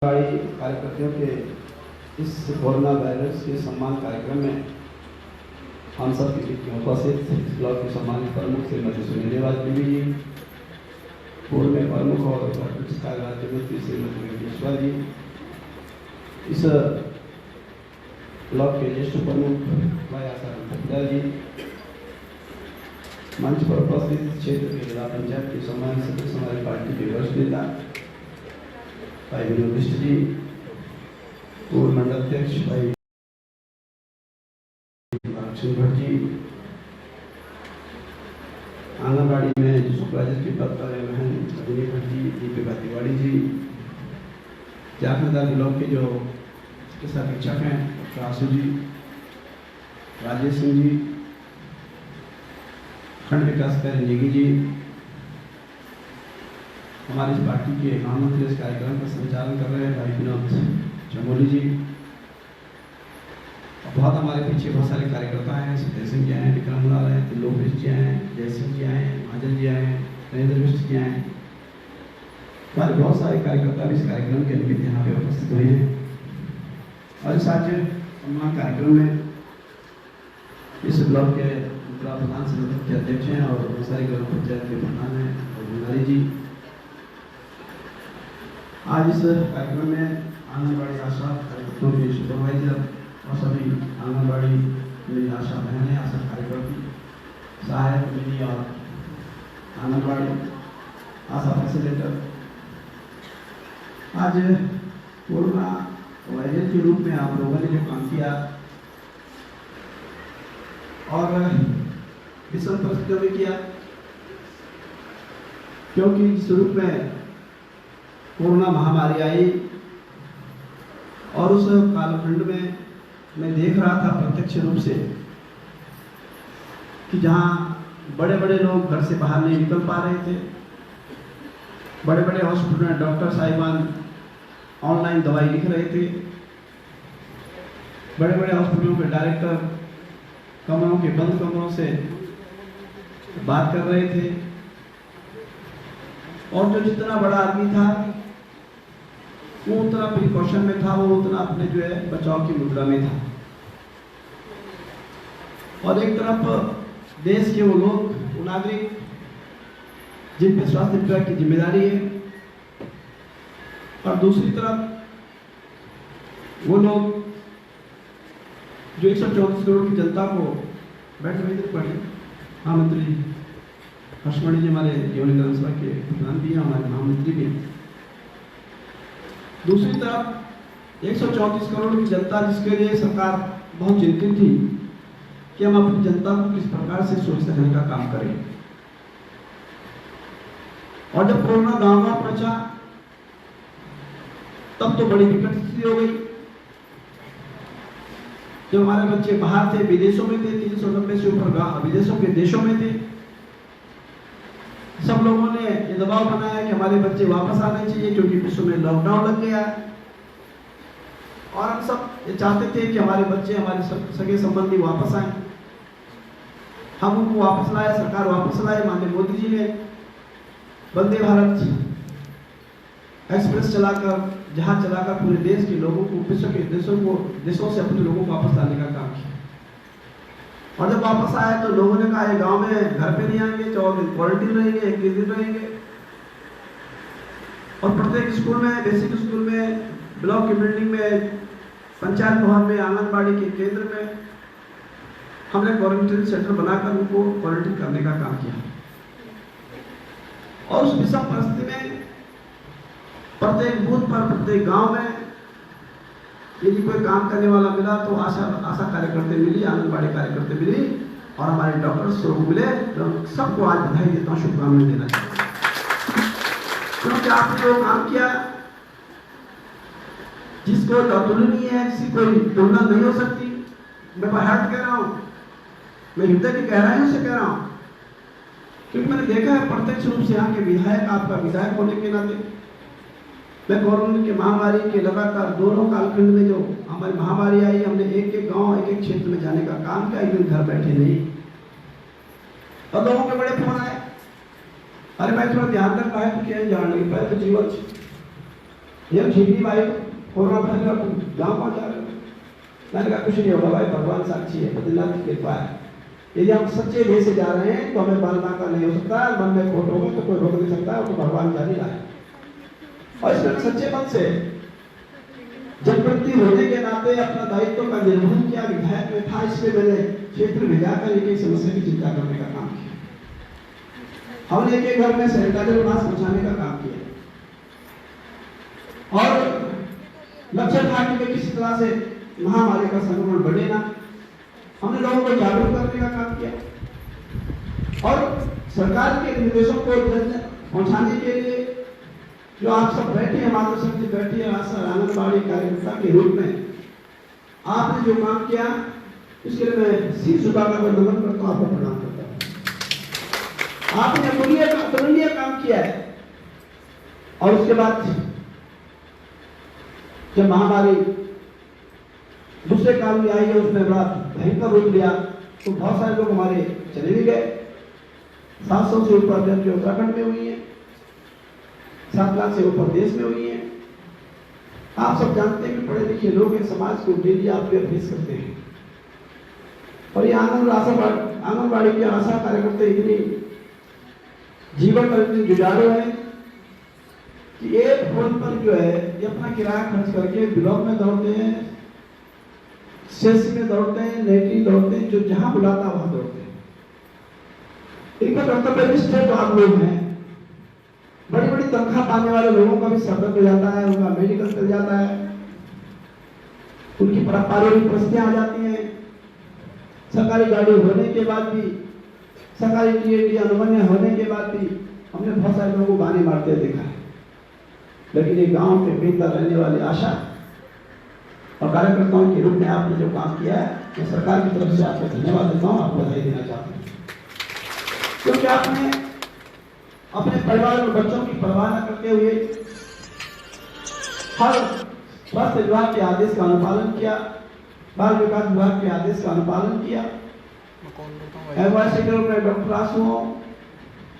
कार्यकर्ताओं के इस कोरोना वायरस के सम्मान कार्यक्रम में हम सब की उपस्थित इस ब्लॉक के सम्मानित प्रमुख श्रीमती सुनील देवी जी, पूर्व में प्रमुख और राज्य मंत्री श्रीमती वेंकटेश्वर जी, इस ब्लॉक के ज्येष्ठ प्रमुख भाई आशा जी, मंच पर उपस्थित क्षेत्र के जिला पंचायत के सम्मानित सदस्य हमारी पार्टी के वरिष्ठ नेता भाई विनोद बिष्ट जी, पूर्व मंडल अध्यक्ष भाई भट्ट जी, आंगनबाड़ी में सुपरवाइजर के पद पर बहन रजनी भट्ट जी, दीपिका तिवारी जी, जाखनदार ब्लॉक के जो चिकित्सा अधीक्षक हैं डॉक्टर आशु जी, राजेश सिंह जी, खंड विकास कार्य निगी जी, हमारी इस पार्टी के महामंत्री इस कार्यक्रम का संचालन कर रहे हैं भाई विनोद चमोली जी, बहुत हमारे पीछे बहुत सारे कार्यकर्ता हैं, सत्य सिंह जी आए, विक्रम लाल हैं, त्रिलोक बिष्ट जी आए, जय सिंह जी आए, महाजन जी आए, नरेंद्र बिष्ट जी आए, हमारे बहुत सारे कार्यकर्ता भी इस कार्यक्रम के निमित्त यहाँ पे उपस्थित हुए हैं। और इस आज सम्मान कार्यक्रम में इस ब्लॉक के प्रधान समिति के अध्यक्ष हैं और बहुत सारे ग्राम पंचायत के प्रधान हैं और मुनारी जी, आज इस कार्यक्रम में आंगनबाड़ी आशा कार्यकर्ताओं के सुपरवाइजर और सभी आंगनबाड़ी मेरी आशा बहनें, आशा कार्यकर्ती, सहायक मिली और आंगनबाड़ी आशा फैसिलेटर आज कोरोना वायरस के रूप में आप लोगों ने जो काम किया और विषम परिस्थितियों में किया, क्योंकि जिस रूप में कोरोना महामारी आई और उस कालखंड में मैं देख रहा था प्रत्यक्ष रूप से कि जहाँ बड़े बड़े लोग घर से बाहर नहीं निकल पा रहे थे, बड़े बड़े हॉस्पिटल में डॉक्टर साहिबान ऑनलाइन दवाई लिख रहे थे, बड़े बड़े हॉस्पिटलों के डायरेक्टर कमरों के बंद कमरों से बात कर रहे थे और जो जितना बड़ा आदमी था वो उतना प्रिकॉशन में था, वो उतना अपने जो है बचाव की मुद्रा में था। और एक तरफ देश के वो लोग, वो नागरिक जिन पे स्वास्थ्य विभाग की जिम्मेदारी है, और दूसरी तरफ वो लोग जो 134 करोड़ की जनता को बैठ बैठ पड़ी। महामंत्री हर्षमणि जी हमारे जीवन विधानसभा के प्रधान भी हैं, हमारे महामंत्री भी हैं। दूसरी तरफ 134 करोड़ की जनता जिसके लिए सरकार बहुत चिंतित थी कि हम अपनी जनता को किस प्रकार से सुरक्षित रखने का काम करें। और जब कोरोना गांव गांव पहुंचा तब तो बड़ी विकट स्थिति हो गई। जब हमारे बच्चे बाहर थे, विदेशों में थे, 390 से ऊपर विदेशों के देशों में थे, सब लोगों ने ये दबाव बनाया कि हमारे बच्चे वापस आने चाहिए क्योंकि विश्व में लॉकडाउन लग गया है। और हम सब ये चाहते थे कि हमारे बच्चे, हमारे सगे संबंधी वापस आए। हम उनको वापस लाए, सरकार वापस लाए। माननीय मोदी जी ने वंदे भारत एक्सप्रेस चलाकर, जहाज चलाकर पूरे देश के लोगों को, विश्व के देशों से अपने लोगों को वापस लाने का काम किया। और जब वापस आए तो लोगों ने कहा ये गांव में घर पे नहीं आएंगे, 14 दिन क्वारंटीन रहेंगे, 21 दिन रहेंगे। और प्रत्येक स्कूल में, बेसिक स्कूल में, ब्लॉक की बिल्डिंग में, पंचायत भवन में, आंगनबाड़ी के केंद्र में हमने क्वारंटीन सेंटर बनाकर उनको क्वारंटीन करने का काम किया। और उस विषम परिस्थिति में प्रत्येक बूथ पर, प्रत्येक गांव में यदि कोई काम करने वाला मिला तो आशा कार्यकर्ता मिली, आंगनबाड़ी कार्यकर्ता मिली और हमारे डॉक्टर्स को मिले। तो सबको आज बधाई देता हूँ, शुभकामनाएं देना चाहता हूँ, क्योंकि आपने जो काम किया जिसको अतुलनीय है, जिसकी कोई तुलना नहीं हो सकती। मैं बाहर कह रहा हूँ, मैं हृदय की गहराइयों से कह रहा हूँ, क्योंकि मैंने देखा है प्रत्यक्ष रूप से यहाँ के विधायक, आपका विधायक होने के नाते मैं कोरोना की महामारी के लगातार दोनों कालखंड में जो हमारी महामारी आई, हमने एक एक गांव, एक एक क्षेत्र में जाने का काम किया, एक दिन घर बैठे नहीं। और लोगों के बड़े फोन आए, अरे भाई थोड़ा ध्यान रख पाए तो क्या जान नहीं पाए तो जीवन ये ठीक भाई, कोरोना फैल रहा, तुम गाँव पहुँचा रहे हो। मैंने कहा कुछ नहीं होगा भाई, भगवान साक्षी है, बद्रीनाथ की कृपा है। यदि हम सच्चे भाव से जा रहे हैं तो हमें बालना का नहीं हो सकता, मन में खोट होगा तो कोई रोक नहीं सकता, वो तो भगवान जान ही रहा है। और इसमें सच्चे मन से जनप्रतिनिधि होने के नाते अपना दायित्व का निर्वहन किया। विधायक में था, इसलिए मैंने क्षेत्र में जाकर एक समस्या की चिंता करने का काम किया। हमने एक घर में सैनिटाइजर मास्क पहुंचाने का काम किया और लक्ष्य था कि किसी तरह से महामारी का संक्रमण बढ़े ना। हमने लोगों को जागरूक करने का काम किया और सरकार के निर्देशों को पहुंचाने के लिए जो आप सब बैठे हैं, मातृशक्ति बैठी है, आंगनबाड़ी कार्यकर्ता के रूप में आपने जो काम किया, इसके लिए मैं सिर झुकाकर नमन करता हूं, आपको प्रणाम करता हूं। आपने अतुलनीय काम किया है। और उसके बाद जब महामारी दूसरे काल में आई है, उसने बड़ा भयंकर रूप लिया, तो बहुत सारे लोग हमारे चले भी गए। 700 से ऊपर डेथ उत्तराखंड में हुई है, 7 लाख से ऊपर देश में हुई है। आप सब जानते हैं कि पढ़े लिखे लोग हैं, समाज को डेली आप फेस करते हैं। और ये आंगनबाड़ी के आशा कार्यकर्ता इतनी जीवन पर इतनी जुझारू है कि एक फोन पर जो है ये अपना किराया खर्च करके ब्लॉक में दौड़ते हैं, सीएससी में दौड़ते हैं, नेटी दौड़ते हैं, जो जहां बुलाता वहां दौड़ते हैं। इनका कर्तव्यनिष्ठ तो आप लोग हैं। बड़ी बड़ी तनख्वाह पाने वाले लोगों का भी सफर मिल जाता है, उनका मेडिकल चल जाता है, उनकी पारिवारिक परिस्थितियां आ जाती हैं। सरकारी गाड़ी होने के बाद भी, सरकारी टीएडी अनुमन्य होने के बाद भी हमने बहुत सारे लोगों को गाने मारते देखा है। लेकिन ये गांव के भीतर रहने वाली आशा और कार्यकर्ताओं के रूप में आपने जो काम किया है, मैं सरकार की तरफ से आपको धन्यवाद देता हूँ, आपको बधाई देना चाहता हूँ, क्योंकि आपने अपने परिवार और बच्चों की परवाह न करते हुए हर स्वास्थ्य विभाग के आदेश का अनुपालन किया, बाल विकास विभाग के आदेश का अनुपालन किया। एडवाइजरी के रूप में डॉक्टर आसू हो,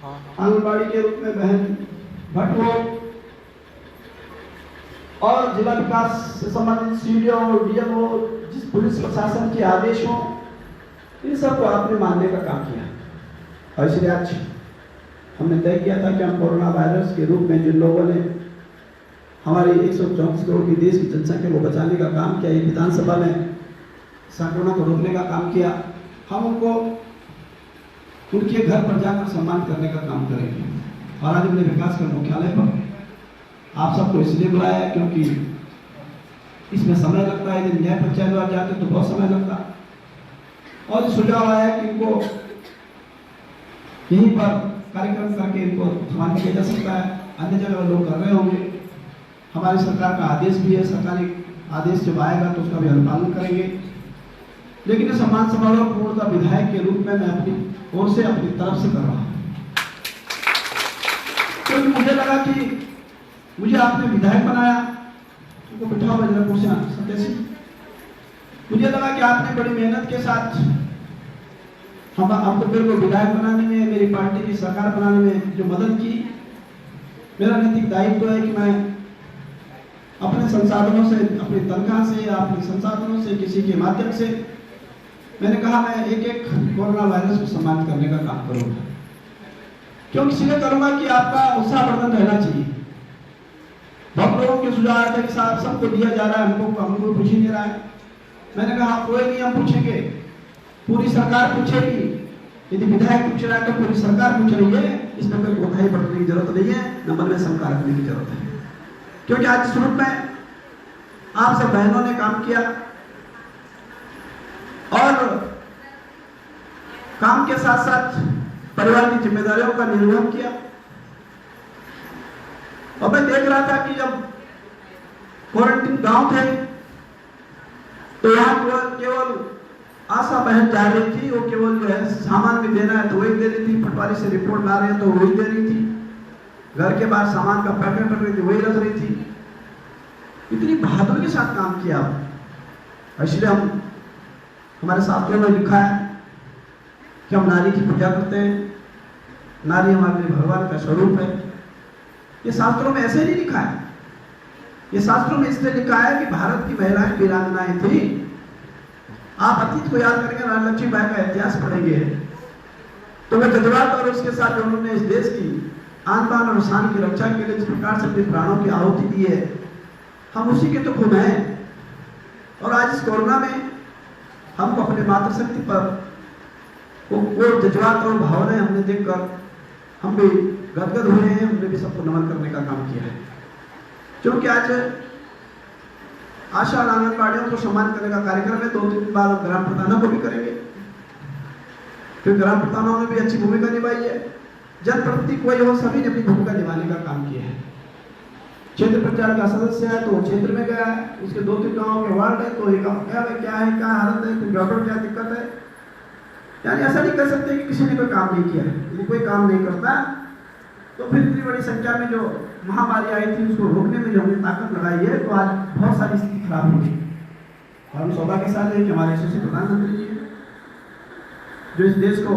आंगनबाड़ी के रूप में बहन भट्ट हो, और जिला विकास से संबंधित सीडीओ और डीएमओ, जिस पुलिस प्रशासन के आदेश हो, इन सबको आपने मानने का काम किया। और इसलिए आज हमने तय किया था कि हम कोरोना वायरस के रूप में जिन लोगों ने हमारी 134 करोड़ की देश की जनसंख्या को बचाने का काम किया, विधानसभा में संक्रमण को रोकने का काम किया, हम उनको उनके घर पर जाकर सम्मान करने का काम करेंगे। और आज हमने विकास कर मुख्यालय पर आप सबको इसलिए बुलाया है क्योंकि इसमें समय लगता है। यदि न्याय पंचायत द्वारा जाते तो बहुत समय लगता, और सुझाव आया कि इनको यहीं पर कार्यक्रम करके इनको सम्मान किया जा सकता है। अन्य जगह लोग कर रहे होंगे, हमारी सरकार का आदेश भी है, सरकारी आदेश जब आएगा तो उसका भी अनुपालन करेंगे। लेकिन ये सम्मान समारोह पूर्णतः विधायक के रूप में मैं अपनी ओर से, अपनी तरफ से कर रहा हूँ, क्योंकि मुझे लगा कि मुझे आपने विधायक बनाया, उनको बिठाओ बजरंगपुर से सत्य, मुझे लगा कि आपने बड़ी मेहनत के साथ हम आपको मेरे को विधायक बनाने में, मेरी पार्टी की सरकार बनाने में जो मदद की। मेरा नैतिक दायित्व है कि मैं अपने संसाधनों से, अपनी तनख्वाह से या अपने संसाधनों से, किसी के माध्यम से, मैंने कहा मैं एक एक कोरोना वायरस को सम्मानित करने का काम करूंगा, क्योंकि इसलिए करूंगा कि आपका उत्साहवर्धन रहना चाहिए। बहुत लोगों के सुझाव आया था कि साहब सबको दिया जा रहा है, हमको पूछ ही नहीं रहा है। मैंने कहा कोई नहीं, हम पूछेंगे, पूरी सरकार पूछेगी। यदि विधायक पूछ रहा है तो पूरी सरकार पूछ रही है, इसमें कोई कोताही बरतने की जरूरत नहीं है, न मन में शंका रखने की जरूरत है। क्योंकि आज इस रूप में आप सब बहनों ने काम किया और काम के साथ साथ परिवार की जिम्मेदारियों का निर्वहन किया। और मैं देख रहा था कि जब क्वारंटीन गांव थे तो यहाँ केवल आशा बहन जा रही थी, वो केवल जो है सामान भी देना है तो वही दे रही थी, पटवारी से रिपोर्ट ला रहे हैं तो वही दे रही थी, घर के बाहर सामान का पैकेट रख रही थी, वही रख रही थी। इतनी बहादुरी के साथ काम किया। इसलिए हम, हमारे शास्त्रों में लिखा है कि हम नारी की पूजा करते हैं, नारी हमारे लिए भगवान का स्वरूप है। ये शास्त्रों में ऐसे नहीं लिखा है, ये शास्त्रों में इसलिए लिखा है कि भारत की महिलाएं वीरांगनाएं थी। आप अतीत को याद करेंगे, रानी लक्ष्मीबाई का इतिहास पढ़ेंगे तो वह जज्बात और उसके साथ उन्होंने इस देश की आन बान और शान की रक्षा के लिए जिस प्रकार से अपने प्राणों की आहुति दी है, हम उसी के तो खून हैं। और आज इस कोरोना में हमको अपने मातृशक्ति पर वो जज्बात और भावनाएं हमने देखकर हम भी गदगद हुए हैं। हमने भी सबको नमन करने का काम किया है, क्योंकि आज आशा और आंगनबाड़ियों को सम्मान करने का कार्यक्रम है। 2-3 दिन बाद ग्राम प्रधानों को भी करेंगे, क्योंकि ग्राम प्रधानों ने भी अच्छी भूमिका निभाई है। जनप्रतिनिधि कोई हो, सभी ने अपनी भूमिका निभाने का काम किया है। क्षेत्र पंचायत का सदस्य है तो वो क्षेत्र में गया है, उसके 2-3 गाँव के वार्ड है तो क्या हालत है, कोई गड़बड़ क्या दिक्कत है। यानी ऐसा नहीं कर सकते कि किसी ने कोई काम नहीं किया है। यदि कोई काम नहीं करता तो फिर इतनी बड़ी संख्या में जो महामारी आई थी उसको रोकने में जो हमने ताकत लगाई है, तो आज बहुत सारी स्थिति खराब होगी। और हम सौभाग्यशाली हैं कि हमारे यशस्वी प्रधानमंत्री जी जो इस देश को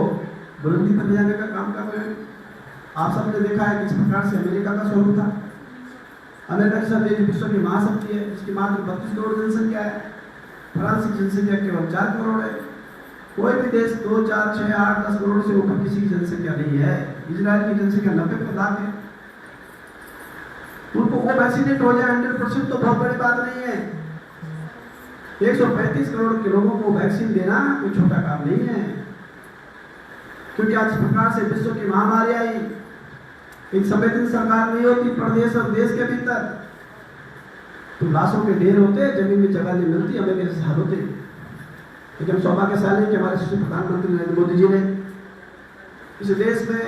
बुलंदी पर ले जाने का काम कर रहे हैं। आप सबने देखा है किस प्रकार से अमेरिका का स्वरूप था। अमेरिका जैसा देश विश्व की महाशक्ति है, जिसकी मात्र 32 करोड़ जनसंख्या है। फ्रांस की जनसंख्या केवल 4 करोड़ है। कोई भी देश 2, 4, 6, 8, 10 करोड़ से ऊपर किसी की जनसंख्या नहीं है। इजराइल की जनसंख्या 90 लाख है। उनको वो वैक्सीनेट हो जाए 100% तो बहुत बड़ी बात नहीं है। 135 करोड़ के लोगों को वैक्सीन देना कोई छोटा काम नहीं है, क्योंकि आज इस प्रकार से विश्व की महामारी आई, एक संवेदनशील सरकार नहीं होती प्रदेश और देश के भीतर तो लाशों के ढेर होते, जमीन में जगह नहीं मिलती, हमें कैसे हाल होते। लेकिन हम सौभाग्यशाली कि हमारे प्रधानमंत्री नरेंद्र मोदी जी ने इस देश में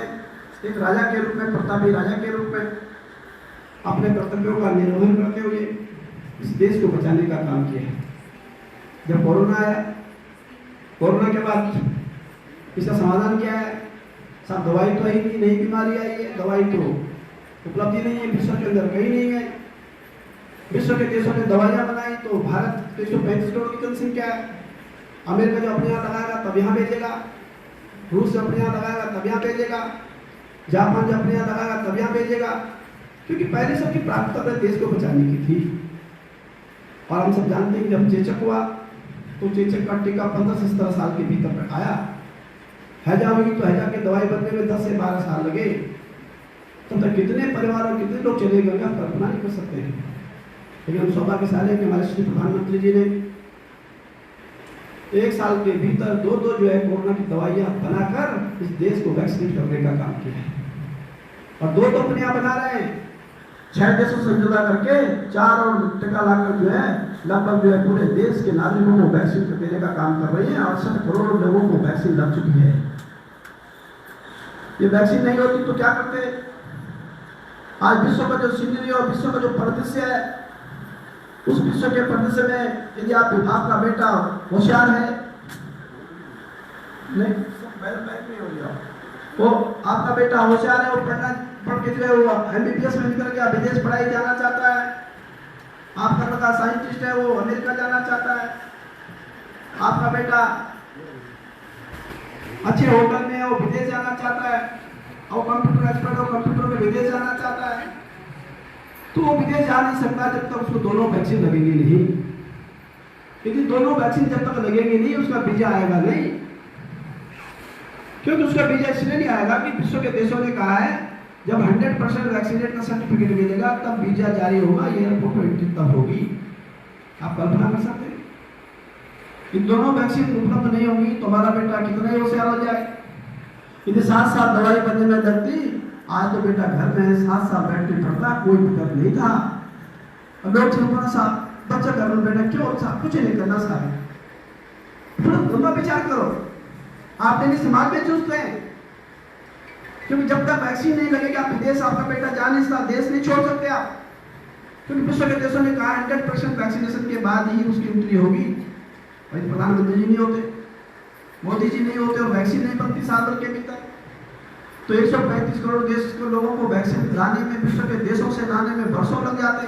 एक राजा के रूप में, प्रतापी राजा के रूप में अपने कर्तव्यों का निर्वहन करते हुए इस देश को बचाने का काम किया है। जब कोरोना आया, कोरोना के बाद इसका समाधान क्या है? साहब दवाई तो आई नहीं, नई बीमारी आई है, दवाई तो उपलब्धि नहीं है, विश्व के अंदर कहीं नहीं है। विश्व के देशों ने दवाइयां बनाई तो भारत 135 करोड़ की जनसंख्या है। अमेरिका जो अपने यहाँ लगाएगा तब यहाँ भेजेगा, रूस अपने यहाँ लगाएगा तब यहाँ भेजेगा, जापान जो अपने यहाँ लगाएगा तब यहाँ भेजेगा, क्योंकि पहले सबकी प्राथमिकता अपने देश को बचाने की थी। और हम सब जानते हैं कि जब चेचक हुआ तो चेचक का टीका 15 से 17 साल के भीतर आया। हैजा हुई तो हैजा की दवाई बनने में 10 से 12 साल लगे। तब तक कितने परिवार और कितने लोग चले गए आप कल्पना नहीं कर सकते हैं। लेकिन हम सौभाग्यशाली हैं कि हमारे श्री प्रधानमंत्री जी ने 1 साल के भीतर 2 जो है कोरोना की दवाइयां बनाकर इस देश को वैक्सीनेट करने का काम किया है। और 2 अपने यहाँ बना रहे हैं, 6 देशों से समझौता करके 4 और टीका लाकर जो है लगभग जो है पूरे देश के नागरिकों को वैक्सीन देने का काम कर रही है। 68 करोड़ लोगों को वैक्सीन लग चुकी है। ये वैक्सीन नहीं होती तो क्या करते? आज विश्व का जो सीनरी और विश्व का जो परिदृश्य है, उस विश्व के परिदृश्य में यदि आपका बेटा होशियार है, नहीं वो आपका बेटा होशियार है, वो पढ़ के जो है वो MBBS में निकल गया, विदेश पढ़ाई जाना चाहता है। आपका लड़का साइंटिस्ट है, वो अमेरिका जाना चाहता है। आपका बेटा अच्छे होटल में है, वो विदेश जाना चाहता है। और कंप्यूटर एक्सपर्ट हो, कंप्यूटर में विदेश जाना चाहता है, तो वो विदेश जा नहीं सकता जब तक उसको दोनों वैक्सीन लगेंगी नहीं। लेकिन दोनों वैक्सीन जब तक लगेंगी नहीं, उसका वीजा आएगा नहीं। क्योंकि उसका वीजा इसलिए नहीं आएगा कि विश्व के देशों ने कहा है जब 100% वैक्सीनेट का सर्टिफिकेट मिलेगा तब वीजा जारी होगा, एयरपोर्ट पर एंट्री तब होगी। आप कल्पना कर सकते हैं इन दोनों वैक्सीन उपलब्ध नहीं होगी तो हमारा बेटा कितना ही होशियार हो जाए। यदि 7 साल दवाई बनने में लगती, आज तो बेटा घर में है, 7 साल बैठ के पढ़ता, कोई दिक्कत नहीं था। और लोग छुपना साहब बच्चा घर में बैठा क्यों साहब, कुछ नहीं करना साहब। थोड़ा विचार करो, आप नहीं समाज में चूसते हैं, क्योंकि जब तक वैक्सीन नहीं लगेगी आप विदेश आपका बेटा जा नहीं सकता, देश नहीं छोड़ सकते आप। क्योंकि विश्व के देशों ने कहा 100% वैक्सीनेशन के बाद ही उसकी एंट्री होगी। भाई प्रधानमंत्री जी नहीं होते, मोदी जी नहीं होते और वैक्सीन नहीं बनती साल भर के भीतर, तो 135 करोड़ देश के लोगों को वैक्सीन लाने में, विश्व के देशों से लाने में वर्षों लग जाते।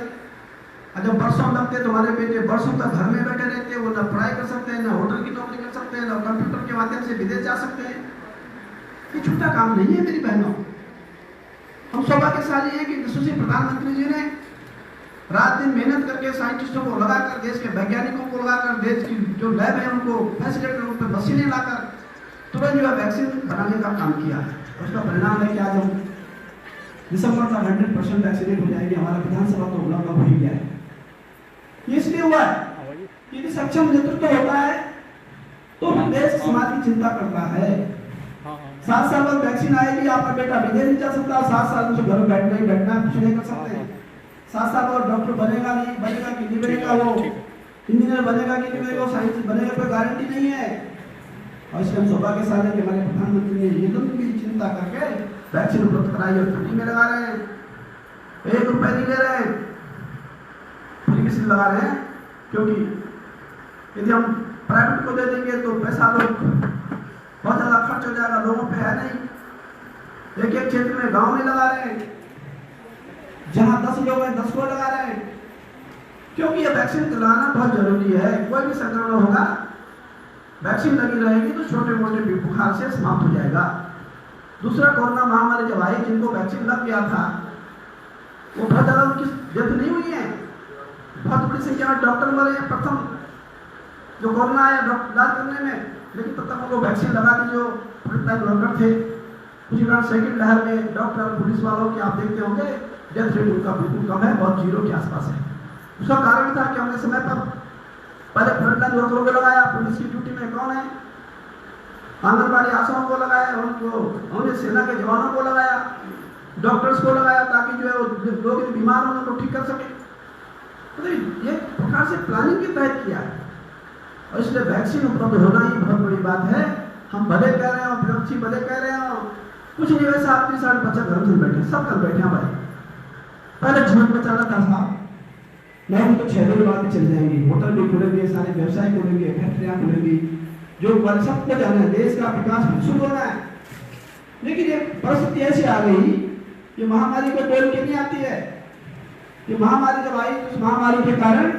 और जब वर्षों लगते तो हमारे बेटे वर्षों तक घर में बैठे रहते, वो ना पढ़ाई कर सकते हैं, ना होटल की नौकरी कर सकते हैं, ना कंप्यूटर के माध्यम से विदेश जा सकते हैं। ये छोटा काम नहीं है मेरी बहनों। हम सौभाग्यशाली हैं कि यशस्वी प्रधानमंत्री जी ने रात दिन मेहनत करके साइंटिस्टों को लगाकर, देश के वैज्ञानिकों को लगाकर, देश की जो लैब है उनको फैसिलिटेट कर, उन पर मशीनें लाकर तुरंत जो है वैक्सीन बनाने का काम किया। उसका परिणाम है कि आज हम दिसंबर तक 100% वैक्सीनेट हो जाएगी। हमारा विधानसभा तो लगभग हो ही गया है। ये इसलिए हुआ है कि सक्षम नेतृत्व होता है तो देश समाज की चिंता करता है। 7 साल बाद वैक्सीन आएगी, आपका बेटा विदेश नहीं जा सकता, 7 साल में घर बैठना ही बैठना, कुछ नहीं कर सकते। 7 साल बाद डॉक्टर बनेगा नहीं बनेगा कि नहीं बनेगा, वो इंजीनियर बनेगा कि नहीं बनेगा, साइंस बनेगा, कोई गारंटी नहीं है। और इसलिए हम सौभाग्य साल है कि हमारे प्रधानमंत्री ने ये लोग भी चिंता करके वैक्सीन उपलब्ध कराई और फ्री में लगा रहे हैं, 1 रुपए नहीं ले रहे, फ्री से लगा रहे हैं। क्योंकि यदि हम प्राइवेट को दे देंगे तो पैसा लोग बहुत ज़्यादा खर्च हो जाएगा, लोगों पे है नहीं। एक क्षेत्र में गांव में लगा रहे हैं, जहां 10 लोग हैं 10 को लगा रहे हैं, क्योंकि ये वैक्सीन लगाना बहुत जरूरी है। कोई भी संक्रमण होगा, वैक्सीन लगी रहेगी तो छोटे मोटे बुखार से समाप्त हो जाएगा। दूसरा कोरोना महामारी जब आई, जिनको वैक्सीन लग गया था वो बहुत ज़्यादा उनकी डेथ नहीं हुई है, बहुत बड़ी संख्या में डॉक्टर मरे हैं प्रथम जो कोरोना आया इलाज करने में, लेकिन तब तक उनको वैक्सीन लगा दी जो फ्रंटलाइन वर्कर थे। उसी कारण सेकंड लहर में डॉक्टर पुलिस वालों की आप देखते होंगे डेथ रेट उनका बिल्कुल कम है, बहुत 0 के आसपास है। उसका कारण था कि हमने समय पर पहले फ्रंटलाइन वर्करों को लगाया, पुलिस की ड्यूटी में कौन है, आंगनबाड़ी आशाओं को लगाया, उन्होंने सेना के जवानों को लगाया, डॉक्टर्स को लगाया, ताकि जो है लोग बीमार हों उनको ठीक कर सके। तो ये प्रकार से प्लानिंग के तहत किया है और इसलिए वैक्सीन उपलब्ध होना ही बहुत बड़ी बात है। हम भले कह रहे हो, विपक्षी भले कह रहे हो, कुछ नहीं वैसा आपके साथ बच्चा घर में बैठे, सब कर बैठे हैं भाई। पहले जीवन बचाना था साहब, नहीं तो 6 दिन बाद चल जाएंगे, होटल भी खुलेंगे, सारे व्यवसाय खुलेंगे, फैक्ट्रियां खुलेंगी, जो सबको जाना है, देश का विकास शुरू होना है। लेकिन ये परिस्थिति ऐसी आ गई, ये महामारी को बोल के नहीं आती है। ये महामारी जब आई तो इस महामारी के कारण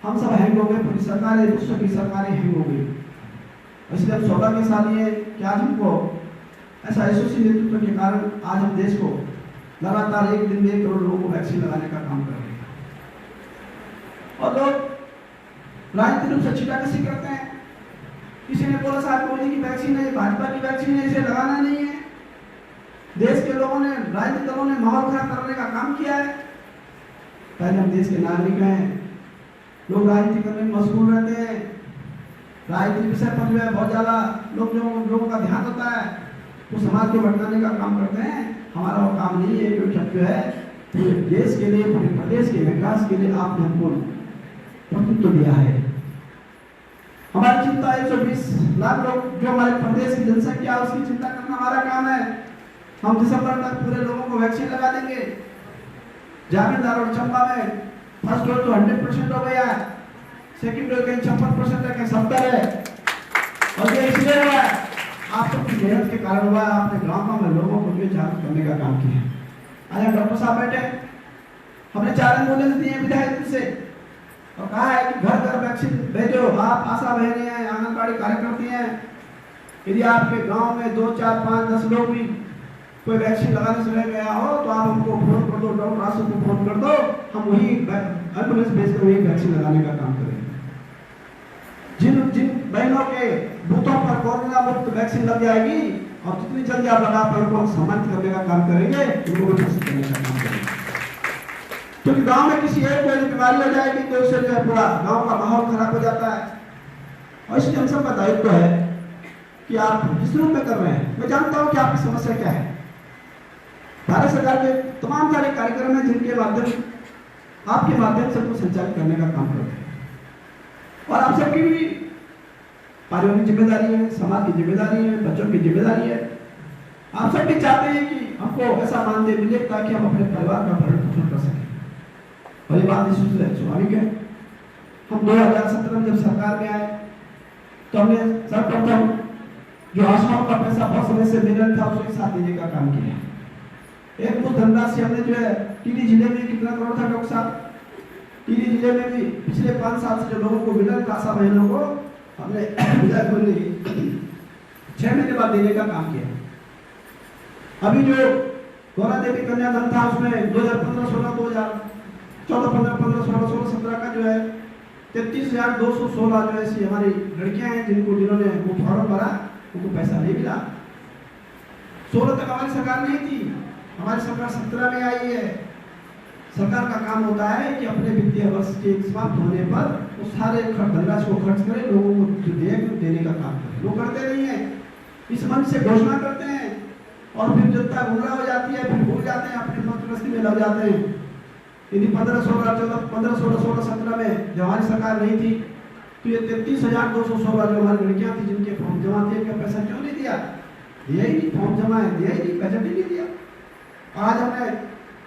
हम सब हैंग हो गए, पूरी सरकारें, विश्व की सरकारें हैंग हो गई। इसलिए हम सौभाग्यशाली है कि आज हमको ऐसा यशस्वी नेतृत्व के कारण आज हम देश को लगातार 1 दिन में 1 करोड़ लोगों को वैक्सीन लगाने का काम कर रहे हैं। और लोग राजनीतिक रूप से छींटाकशी करते हैं। किसी ने बोला साहब मोदी की वैक्सीन है, भाजपा की वैक्सीन है, इसे लगाना नहीं है। देश के लोगों ने, राजनीतिक दलों ने माहौल खराब करने का काम किया है। पहले हम देश के नागरिक हैं, लोग राजनीति करने में मशगूल रहते हैं, राजनीतिक विषय पर जो है बहुत ज्यादा लोगों का ध्यान होता है, तो समाज को भटकाने का काम करते हैं। हमारा वो काम नहीं है, क्योंकि हम जो है पूरे देश के लिए, पूरे प्रदेश के विकास के लिए आपने हमको प्रतित्व दिया है। हमारी चिंता 120 लाख लोग जो हमारे प्रदेश की जनसंख्या है उसकी चिंता करना हमारा काम है। हम दिसंबर तक पूरे लोगों को वैक्सीन लगा देंगे। जामीनदार और चंबा में फर्स्ट डोज तो 100% हो गया है, सेकंड डोज के 56% है, 70 है। और ये इसलिए हुआ है, आप सबकी मेहनत के कारण हुआ है। आपने गाँव में लोगों को जागरूक करने का काम किया। आज डॉक्टर साहब बैठे, हमने 4 एम्बुलेंस दिए विधायक से और कहा है कि घर घर वैक्सीन भेजो। आप आशा बहनें हैं, आंगनबाड़ी कार्यकर्ती हैं, यदि आपके गांव में 2, 4, 5, 10 लोग भी कोई वैक्सीन लगाने से रह गया हो तो आप हमको फोन कर दो, डॉक्टर आशा को फोन कर दो, हम वही एम्बुलेंस भेजकर वही वैक्सीन लगाने का काम करेंगे। जिन बहनों के बूथों पर कोरोना मुक्त वैक्सीन लग जाएगी और जितनी जल्दी आप लगा पाए उनको सम्मानित करने का काम करेंगे, उनको विकसित करने का काम करेंगे। क्योंकि गांव में किसी एक को बीमारी हो जाएगी तो उससे जो है पूरा गांव का माहौल खराब हो जाता है। और इसलिए हम सबका दायित्व है कि आप जिस रूप में कर रहे हैं, मैं जानता हूं कि आपकी समस्या क्या है। भारत सरकार के तमाम सारे कार्यक्रम हैं जिनके माध्यम आपके माध्यम से उनको संचालित करने का काम करते हैं। और आप सबकी भी पारिवारिक जिम्मेदारी है, समाज की जिम्मेदारी है, बच्चों की जिम्मेदारी है। आप सब भी चाहते हैं कि हमको ऐसा मानदेय मिले ताकि हम अपने परिवार का भरण पोषण कर सकें। और ये बात स्वाभाविक है। हम 2017 में जब सरकार में आए तो हमने सर्वप्रथम जो आश्रम का पैसा बहुत समय से मिल रहा था उसके साथ देने का काम किया। एक तो धनराशि हमने जो है टिहरी जिले में कितना करोड़ था डॉक्टर साहब, टिहरी जिले में भी पिछले 5 साल से जो लोगों को मिला था, आशा बहनों को हमने 6 महीने बाद देने का काम किया। अभी जो गौरा देवी कन्याधन था उसमें 2015-16, 14, 15, 16, 16, 17 का जो है 33,216 जो ऐसी हमारी लड़कियां हैं जिन्होंने वो फॉर्म भरा, उनको पैसा नहीं मिला। 16 तक हमारी सरकार नहीं थी, हमारी सरकार 17 में आई है। सरकार का काम होता है कि अपने वित्तीय वर्ष के समाप्त होने पर वो सारे धनराशि को खर्च करे, लोगों को जो देने का काम करे। वो करते नहीं है, इस मंच से घोषणा करते हैं और फिर जनता गुमराह हो जाती है, फिर भूल जाते हैं, अपने मस्ती में लग जाते हैं। यदि 15, 16, 17 में जब हमारी सरकार नहीं थी तो ये 33,216 जो हमारी लड़कियां थी जिनके फॉर्म जमा थे, इनका पैसा क्यों नहीं दिया? दिया ही नहीं, फॉर्म जमा है, दिया ही नहीं, बजट ही नहीं दिया। आज हमने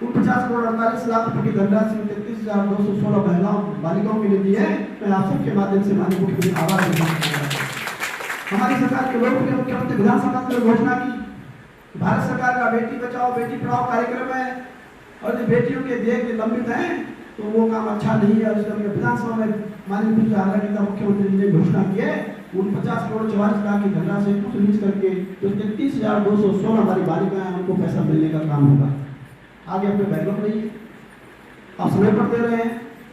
49,48,00,000 रुपए की धनराशि 33,216 महिलाओं बालिकाओं के लिए दी है। मैं आप सबके माध्यम से माननीय मुख्यमंत्री आभार व्यक्त करता हूं। हमारी सरकार के लोकप्रिय मुख्यमंत्री विधानसभा में घोषणा की, भारत सरकार का बेटी बचाओ बेटी पढ़ाओ कार्यक्रम है और जो बेटियों के देख लंबित हैं तो वो काम अच्छा नहीं है। उसके विधानसभा में माननीय मुख्यमंत्री जी ने घोषणा की है 49,44,00,000 की धनराशि को रिलीज करके जो 33,216 हमारी बालिकाएं उनको पैसा मिलने का काम होगा। आगे अपने बैकअप नहीं है, आप समय पर दे रहे हैं।